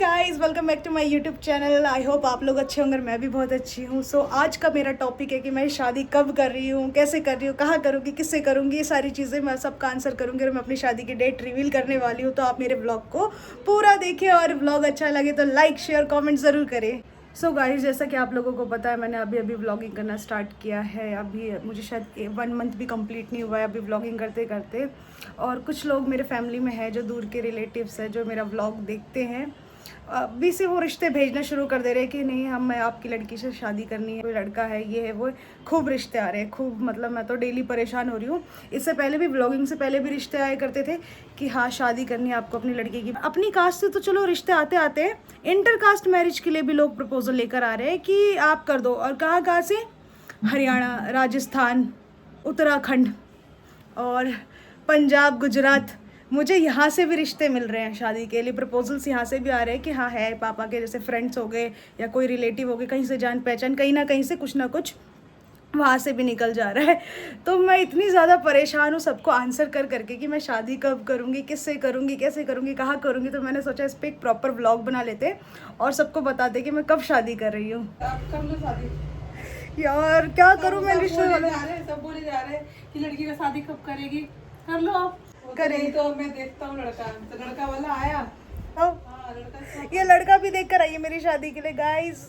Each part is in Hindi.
Guys, welcome back to my YouTube channel. I hope आप लोग अच्छे होंगे, मैं भी बहुत अच्छी हूँ। सो आज का मेरा टॉपिक है कि मैं शादी कब कर रही हूँ, कैसे कर रही हूँ, कहाँ करूँगी, किससे करूँगी, ये सारी चीज़ें मैं सबका आंसर करूँगी। और मैं अपनी शादी की डेट रिवील करने वाली हूँ, तो आप मेरे ब्लॉग को पूरा देखिए और ब्लॉग अच्छा लगे तो लाइक शेयर कॉमेंट ज़रूर करें। सो गाइस, जैसा कि आप लोगों को पता है, मैंने अभी व्लॉगिंग करना स्टार्ट किया है। अभी मुझे शायद 1 मंथ भी कंप्लीट नहीं हुआ है अभी व्लॉगिंग करते करते। और कुछ लोग मेरे फैमिली में हैं जो दूर के रिलेटिव्स हैं, जो मेरा व्लॉग देखते हैं, अभी से वो रिश्ते भेजना शुरू कर दे रहे हैं कि नहीं, मैं आपकी लड़की से शादी करनी है, कोई लड़का है, ये है वो है। खूब रिश्ते आ रहे हैं, खूब, मतलब मैं तो डेली परेशान हो रही हूँ। इससे पहले भी, व्लॉगिंग से पहले भी रिश्ते आया करते थे कि हाँ शादी करनी है आपको अपनी लड़की की। अपनी कास्ट से तो चलो रिश्ते आते आते हैं, इंटर कास्ट मैरिज के लिए भी लोग प्रपोजल लेकर आ रहे हैं कि आप कर दो। और कहाँ कहाँ से? हरियाणा, राजस्थान, उत्तराखंड और पंजाब, गुजरात। मुझे यहाँ से भी रिश्ते मिल रहे हैं शादी के लिए, प्रपोजल्स यहाँ से भी आ रहे हैं कि हाँ है, पापा के जैसे फ्रेंड्स हो गए या कोई रिलेटिव हो गए, कहीं से जान पहचान, कहीं ना कहीं से कुछ ना कुछ वहाँ से भी निकल जा रहा है। तो मैं इतनी ज़्यादा परेशान हूँ सबको आंसर कर करके कि मैं शादी कब करूँगी, किससे करूँगी, कैसे करूँगी, कहाँ करूँगी। तो मैंने सोचा इस पर एक प्रॉपर व्लॉग बना लेते और सबको बताते कि मैं कब शादी कर रही हूँ। कर लो शादी यार क्या करूँ मैं, रिश्ते वाले सब बोले जा रहे हैं कि लड़की का शादी कब करेगी, कर लो आप। करें तो मैं देखता हूँ लड़का, तो लड़का वाला आया। हाँ, लड़का ये लड़का भी देख कर आई है मेरी शादी के लिए। गाइस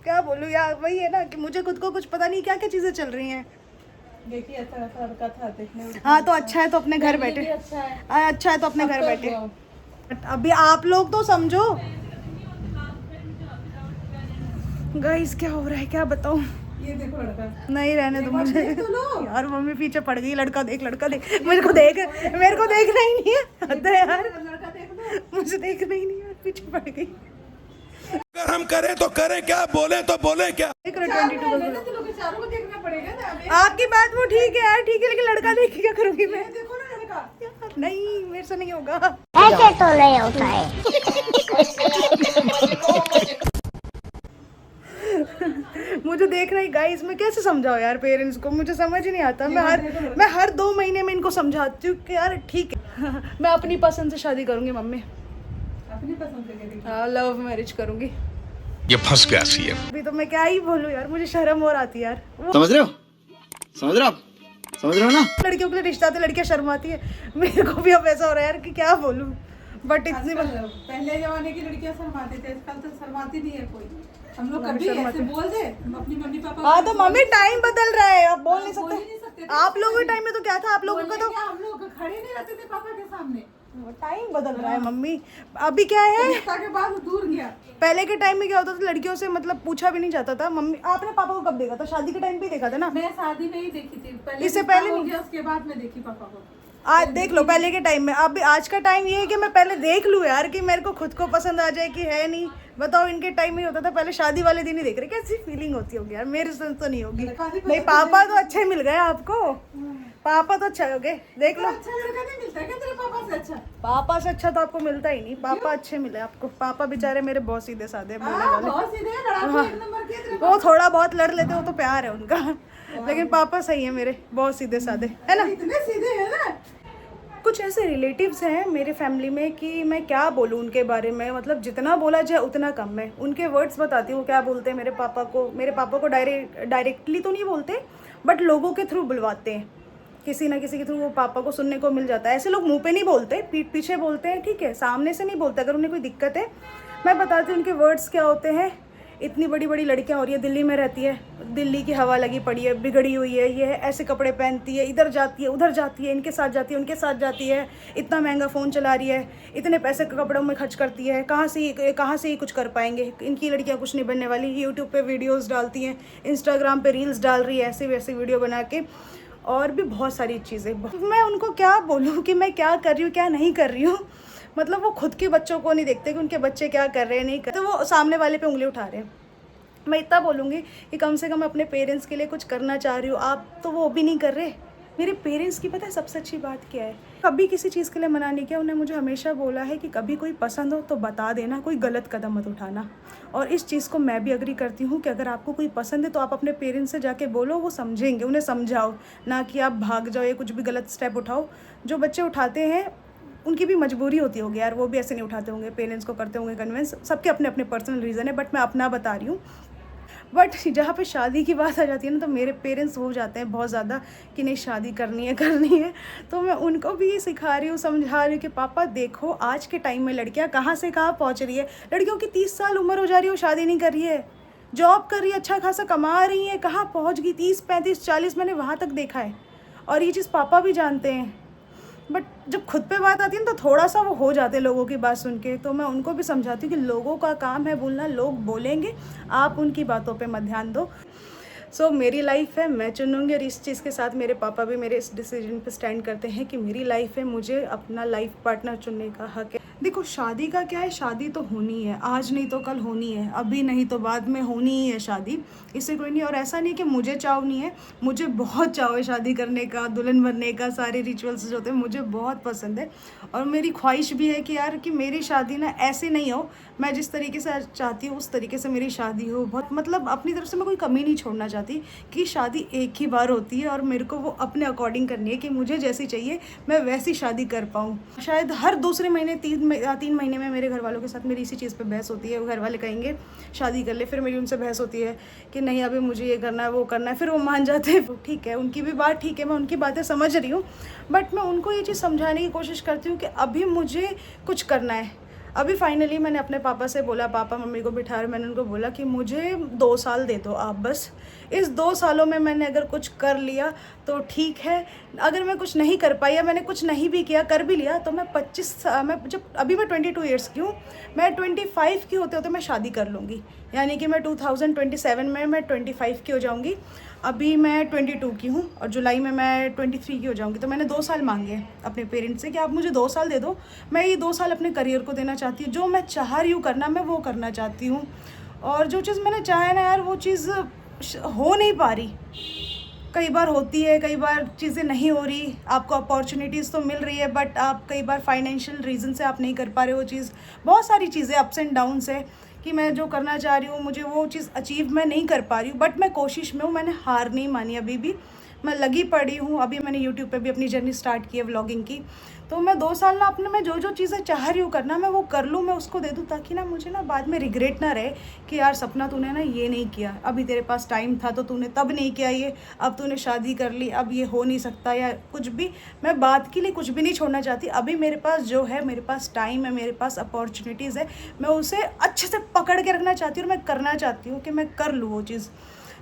क्या बोलूँ यार, वही है ना कि मुझे खुद को कुछ पता नहीं क्या क्या चीज़ें चल रही हैं। देखिए अच्छा अच्छा लड़का था देखने में। हाँ तो अच्छा है तो अपने घर बैठे, अच्छा है तो अपने घर बैठे। अभी आप लोग तो समझो गाइस क्या हो रहा है, क्या बताऊँ। ये देखो लड़का, नहीं रहने दो मुझे देख तो लो। यार, मम्मी पीछे पड़ गई। लड़का देख, लड़का देख, मेरे को देखना ही नहीं है। हद है यार, लड़का देख लो। मुझे देखना ही नहीं है, पीछे पड़ गई। अगर हम करें तो करें क्या, बोले तो बोले क्या। 22 चारों को देखना पड़ेगा ना। आपकी बात वो ठीक है यार, ठीक है, लेकिन लड़का देख के क्या करूंगी मैं? देखो ना लड़का। नहीं, मेरे से नहीं होगा। ऐसे तो नहीं होता है। मुझे देख रही गाइस, मैं कैसे समझाऊं यार पेरेंट्स को, मुझे समझ ही नहीं आता। मैं हर 2 महीने में इनको समझाती हूँ कि यार ठीक है मैं अपनी पसंद से शादी करूंगी मम्मी। अपनी पसंद से करेगी। हाँ, लव मैरिज करूंगी। ये फंस गया सीएम। अभी तो मैं क्या ही बोलूं यार, मुझे शर्म और आती है यार। समझ रहे हो, समझ रहे हो आप, समझ रहे हो ना। लड़कियों के लिए रिश्ता आते, लड़कियां शर्माती है। मेरे को भी अब ऐसा हो रहा है यार कि क्या बोलूं। बट इतनी पहले जमाने की लड़कियां शर्माती थे, आजकल तो शर्माती नहीं है कोई। हम लोग कभी शर्माती। ऐसे बोल दे, हम अपनी मम्मी पापा हाँ तो मम्मी टाइम बदल रहा है, आप बोल नहीं बोल ही नहीं सकते। सकते थे। आप लोगों के टाइम में तो क्या था, आप लोगों का तो हम लोग खड़े नहीं रहते थे पापा के सामने। टाइम बदल रहा है मम्मी। अभी क्या है, रिश्ता के बाद दूर गया। पहले के टाइम में क्या होता था, लड़कियों से मतलब पूछा भी नहीं जाता था। मम्मी, आपने पापा को कब देखा था? शादी के टाइम पे देखा था ना। मैं शादी में ही देखी थी, पहले इससे रिश्ता पहले हो नहीं? गया, उसके बाद में देखी पापा को। आज देख लो, पहले के टाइम में। अब आज का टाइम ये है कि मैं पहले देख लूँ यार कि मेरे को खुद को पसंद आ जाए कि है नहीं। बताओ, इनके टाइम में होता था पहले शादी वाले दिन ही देख रहे। कैसी फीलिंग होती होगी यार, मेरे से तो नहीं होगी। नहीं, पापा तो अच्छे मिल गए आपको, पापा तो अच्छा हो गए, देख लो। अच्छा लड़का नहीं मिलता क्या तेरे पापा से अच्छा? पापा से अच्छा तो आपको मिलता ही नहीं। पापा अच्छे मिले आपको। पापा बेचारे मेरे बहुत सीधे साधे बोलने वाले। बहुत सीधे हैं, लड़ाकू एक नंबर के तेरे वो थोड़ा बहुत लड़ लेते हो तो प्यार है उनका, लेकिन पापा सही है मेरे, बहुत सीधे साधे है ना। इतने सीधे हैं ना। कुछ ऐसे रिलेटिव्स हैं मेरे फैमिली में कि मैं क्या बोलूँ उनके बारे में, मतलब जितना बोला जाए उतना कम है। उनके वर्ड्स बताती हूँ क्या बोलते हैं मेरे पापा को। मेरे पापा को डायरेक्टली तो नहीं बोलते, बट लोगों के थ्रू बुलवाते हैं, किसी ना किसी के थ्रू वो पापा को सुनने को मिल जाता है। ऐसे लोग मुंह पे नहीं बोलते, पीठ पीछे बोलते हैं, ठीक है, सामने से नहीं बोलते। अगर उन्हें कोई दिक्कत है मैं बताती हूँ उनके वर्ड्स क्या होते हैं। इतनी बड़ी बड़ी लड़कियाँ हो रही है, दिल्ली में रहती है, दिल्ली की हवा लगी पड़ी है, बिगड़ी हुई है, ये है, ऐसे कपड़े पहनती है, इधर जाती है, उधर जाती है, इनके साथ जाती है, उनके साथ जाती है, इतना महंगा फ़ोन चला रही है, इतने पैसे कपड़ों में खर्च करती है, कहाँ से ही कुछ कर पाएंगे। इनकी लड़कियाँ कुछ नहीं बनने वाली। यूट्यूब पे वीडियोज़ डालती हैं, इंस्टाग्राम पे रील्स डाल रही है, ऐसे वैसे वीडियो बना के, और भी बहुत सारी चीज़ें। मैं उनको क्या बोलूँ कि मैं क्या कर रही हूँ, क्या नहीं कर रही हूँ। मतलब वो खुद के बच्चों को नहीं देखते कि उनके बच्चे क्या कर रहे हैं, नहीं कर, तो वो सामने वाले पे उंगली उठा रहे हैं। मैं इतना बोलूँगी कि कम से कम अपने पेरेंट्स के लिए कुछ करना चाह रही हूँ, आप तो वो भी नहीं कर रहे। मेरे पेरेंट्स की पता है सबसे अच्छी बात क्या है, कभी किसी चीज़ के लिए मना नहीं किया। उन्हें मुझे हमेशा बोला है कि कभी कोई पसंद हो तो बता देना, कोई गलत कदम मत उठाना। और इस चीज़ को मैं भी एग्री करती हूँ कि अगर आपको कोई पसंद है तो आप अपने पेरेंट्स से जाके बोलो, वो समझेंगे। उन्हें समझाओ, ना कि आप भाग जाओ या कुछ भी गलत स्टेप उठाओ। जो बच्चे उठाते हैं उनकी भी मजबूरी होती होगी यार, वो भी ऐसे नहीं उठाते होंगे, पेरेंट्स को करते होंगे कन्विंस, सबके अपने अपने पर्सनल रीज़न है, बट मैं अपना बता रही हूँ। बट जहाँ पे शादी की बात आ जाती है ना, तो मेरे पेरेंट्स हो जाते हैं बहुत ज़्यादा कि नहीं शादी करनी है। तो मैं उनको भी ये सिखा रही हूँ, समझा रही हूँ कि पापा देखो आज के टाइम में लड़कियाँ कहाँ से कहाँ पहुँच रही है। लड़कियों की 30 साल उम्र हो जा रही है, वो शादी नहीं कर रही है, जॉब कर रही है, अच्छा खासा कमा रही है, कहाँ पहुँच गई 30, 35, 40, मैंने वहाँ तक देखा है। और ये चीज़ पापा भी जानते हैं। बट जब खुद पे बात आती है ना, तो थोड़ा सा वो हो जाते हैं लोगों की बात सुन के। तो मैं उनको भी समझाती हूँ कि लोगों का काम है बोलना, लोग बोलेंगे, आप उनकी बातों पे मत ध्यान दो। सो मेरी लाइफ है, मैं चुनूँगी, और इस चीज़ के साथ मेरे पापा भी मेरे इस डिसीजन पे स्टैंड करते हैं कि मेरी लाइफ है, मुझे अपना लाइफ पार्टनर चुनने का हक है। देखो शादी का क्या है, शादी तो होनी है, आज नहीं तो कल होनी है, अभी नहीं तो बाद में होनी ही है शादी, इससे कोई नहीं। और ऐसा नहीं कि मुझे चाव नहीं है, मुझे बहुत चाव है शादी करने का, दुल्हन बनने का, सारे रिचुअल्स जो होते हैं मुझे बहुत पसंद है। और मेरी ख्वाहिश भी है कि यार कि मेरी शादी ना ऐसे नहीं हो, मैं जिस तरीके से चाहती हूँ उस तरीके से मेरी शादी हो। बहुत मतलब अपनी तरफ से मैं कोई कमी नहीं छोड़ना चाहती कि शादी एक ही बार होती है और मेरे को वो अपने अकॉर्डिंग करनी है कि मुझे जैसी चाहिए मैं वैसी शादी कर पाऊँ। शायद हर दूसरे महीने 3 महीने में मेरे घर वालों के साथ मेरी इसी चीज़ पे बहस होती है। घर वाले कहेंगे शादी कर ले, फिर मेरी उनसे बहस होती है कि नहीं अभी मुझे ये करना है वो करना है, फिर वो मान जाते हैं। ठीक है, उनकी भी बात ठीक है, मैं उनकी बातें समझ रही हूँ, बट मैं उनको ये चीज़ समझाने की कोशिश करती हूँ कि अभी मुझे कुछ करना है। अभी फाइनली मैंने अपने पापा से बोला, पापा मम्मी को बिठा, मैंने उनको बोला कि मुझे 2 साल दे दो आप, बस इस 2 सालों में मैंने अगर कुछ कर लिया तो ठीक है, अगर मैं कुछ नहीं कर पाई या मैंने कुछ नहीं भी किया, कर भी लिया, तो मैं 22 ईयर्स की हूँ, मैं 25 की होते होते मैं शादी कर लूँगी। यानी कि मैं 2027 में मैं 25 की हो जाऊँगी। अभी मैं 22 की हूँ और जुलाई में मैं 23 की हो जाऊँगी। तो मैंने 2 साल मांगे हैं अपने पेरेंट्स से कि आप मुझे 2 साल दे दो, मैं ये 2 साल अपने करियर को देना चाहती हूँ, जो मैं चाह रही हूँ करना मैं वो करना चाहती हूँ। और जो चीज़ मैंने चाहा है ना यार, वो चीज़ हो नहीं पा रही। कई बार होती है, कई बार चीज़ें नहीं हो रही, आपको अपॉर्चुनिटीज़ तो मिल रही है, बट आप कई बार फाइनेंशियल रीज़न से आप नहीं कर पा रहे वो चीज़। बहुत सारी चीज़ें अप्स एंड डाउन्स है कि मैं जो करना चाह रही हूँ मुझे वो चीज़ अचीव मैं नहीं कर पा रही हूँ, बट मैं कोशिश में हूँ, मैंने हार नहीं मानी, अभी भी मैं लगी पड़ी हूँ। अभी मैंने यूट्यूब पे भी अपनी जर्नी स्टार्ट की है व्लॉगिंग की। तो मैं 2 साल ना अपने में जो जो चीज़ें चाह रही हूँ करना मैं वो कर लूँ, मैं उसको दे दूँ, ताकि ना मुझे ना बाद में रिग्रेट ना रहे कि यार सपना तूने ना ये नहीं किया, अभी तेरे पास टाइम था तो तूने तब नहीं किया ये, अब तूने शादी कर ली, अब ये हो नहीं सकता, या कुछ भी। मैं बात के लिए कुछ भी नहीं छोड़ना चाहती। अभी मेरे पास जो है, मेरे पास टाइम है, मेरे पास अपॉर्चुनिटीज़ है, मैं उसे अच्छे से पकड़ के रखना चाहती हूँ और मैं करना चाहती हूँ कि मैं कर लूँ वो चीज़।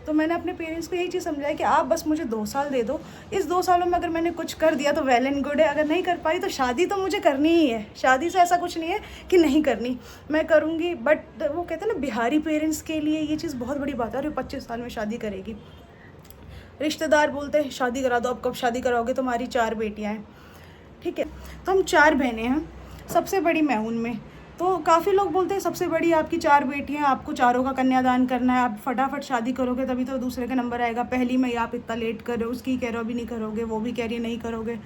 तो मैंने अपने पेरेंट्स को यही चीज़ समझाया कि आप बस मुझे 2 साल दे दो, इस 2 सालों में अगर मैंने कुछ कर दिया तो वेल एंड गुड है, अगर नहीं कर पाई तो शादी तो मुझे करनी ही है। शादी से ऐसा कुछ नहीं है कि नहीं करनी, मैं करूँगी। बट वो कहते हैं ना, बिहारी पेरेंट्स के लिए ये चीज़ बहुत बड़ी बात है। और 25 साल में शादी करेगी, रिश्तेदार बोलते हैं शादी करा दो, अब कब शादी कराओगे, तुम्हारी 4 बेटियाँ हैं, ठीक है, तो हम 4 बहनें हैं, सबसे बड़ी मैं उनमें। तो काफ़ी लोग बोलते हैं सबसे बड़ी आपकी 4 बेटियां, आपको चारों का कन्यादान करना है, आप फटाफट शादी करोगे तभी तो दूसरे का नंबर आएगा, पहली में आप इतना लेट कर रहे हो, उसकी कह रहे हो अभी नहीं करोगे, वो भी कह रही है नहीं करोगे।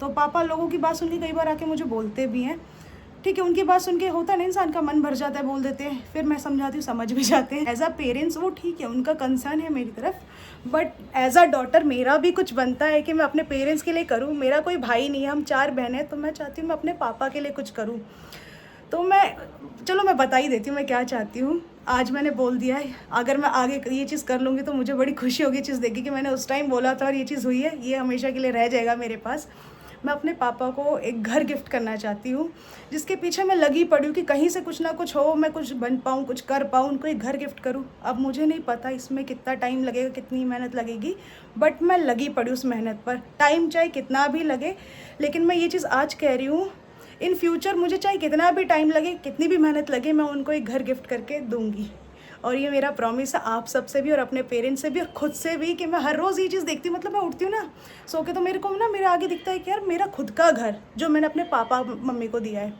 तो पापा लोगों की बात सुन के कई बार आके मुझे बोलते भी हैं, ठीक है, उनकी बात सुन के होता है ना, इंसान का मन भर जाता है, बोल देते हैं, फिर मैं समझाती हूँ, समझ भी जाते हैं। एज अ पेरेंट्स वो ठीक है, उनका कंसर्न है मेरी तरफ, बट एज अ डॉटर मेरा भी कुछ बनता है कि मैं अपने पेरेंट्स के लिए करूँ। मेरा कोई भाई नहीं है, हम 4 बहनें, तो मैं चाहती हूँ मैं अपने पापा के लिए कुछ करूँ। तो मैं बता ही देती हूँ मैं क्या चाहती हूँ। आज मैंने बोल दिया है, अगर मैं आगे ये चीज़ कर लूँगी तो मुझे बड़ी खुशी होगी चीज़ देखी कि मैंने उस टाइम बोला था और ये चीज़ हुई है, ये हमेशा के लिए रह जाएगा मेरे पास। मैं अपने पापा को एक घर गिफ्ट करना चाहती हूँ, जिसके पीछे मैं लगी पड़ी हूँ कि कहीं से कुछ ना कुछ हो, मैं कुछ बन पाऊँ, कुछ कर पाऊँ, उनको एक घर गिफ्ट करूँ। अब मुझे नहीं पता इसमें कितना टाइम लगेगा, कितनी मेहनत लगेगी, बट मैं लगी पड़ी उस मेहनत पर। टाइम चाहे कितना भी लगे, लेकिन मैं ये चीज़ आज कह रही हूँ, इन फ्यूचर मुझे चाहे कितना भी टाइम लगे, कितनी भी मेहनत लगे, मैं उनको एक घर गिफ्ट करके दूंगी। और ये मेरा प्रॉमिस है आप सबसे भी और अपने पेरेंट्स से भी और खुद से भी, कि मैं हर रोज़ ये चीज़ देखती हूँ। मतलब मैं उठती हूँ ना सो के, तो मेरे को ना मेरे आगे दिखता है कि यार मेरा खुद का घर जो मैंने अपने पापा मम्मी को दिया है,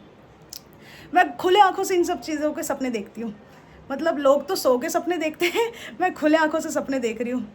मैं खुले आँखों से इन सब चीज़ों के सपने देखती हूँ। मतलब लोग तो सो के सपने देखते हैं, मैं खुले आँखों से सपने देख रही हूँ।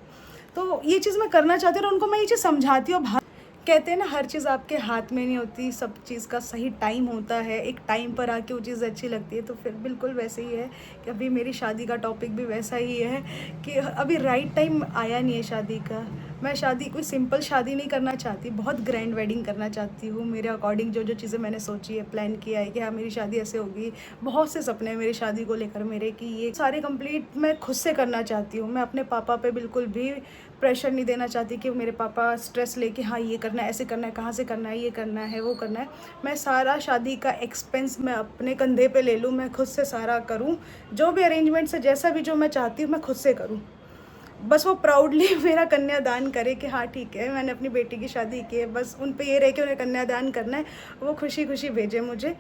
तो ये चीज़ मैं करना चाहती हूँ और उनको मैं ये चीज़ समझाती हूँ। कहते हैं ना, हर चीज़ आपके हाथ में नहीं होती, सब चीज़ का सही टाइम होता है, एक टाइम पर आके वो चीज़ अच्छी लगती है। तो फिर बिल्कुल वैसे ही है कि अभी मेरी शादी का टॉपिक भी वैसा ही है कि अभी राइट टाइम आया नहीं है शादी का। मैं शादी कोई सिंपल शादी नहीं करना चाहती, बहुत ग्रैंड वेडिंग करना चाहती हूँ। मेरे अकॉर्डिंग जो जो चीज़ें मैंने सोची है, प्लान किया है कि हाँ मेरी शादी ऐसे होगी, बहुत से सपने हैं मेरी शादी को लेकर मेरे, कि ये सारे कंप्लीट मैं खुद से करना चाहती हूँ। मैं अपने पापा पे बिल्कुल भी प्रेशर नहीं देना चाहती कि मेरे पापा स्ट्रेस लेके हाँ ये करना है, ऐसे करना है, कहाँ से करना है, ये करना है, वो करना है। मैं सारा शादी का एक्सपेंस मैं अपने कंधे पे ले लूँ, मैं खुद से सारा करूँ, जो भी अरेंजमेंट्स है, जैसा भी जो मैं चाहती हूँ मैं खुद से करूँ। बस वो प्राउडली मेरा कन्यादान करे कि हाँ ठीक है मैंने अपनी बेटी की शादी की है, बस उन पे ये रहे कि उन्हें कन्यादान करना है, वो खुशी खुशी भेजे मुझे।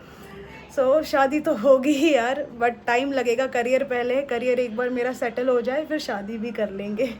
सो शादी तो होगी ही यार, बट टाइम लगेगा। करियर पहले, करियर एक बार मेरा सेटल हो जाए फिर शादी भी कर लेंगे।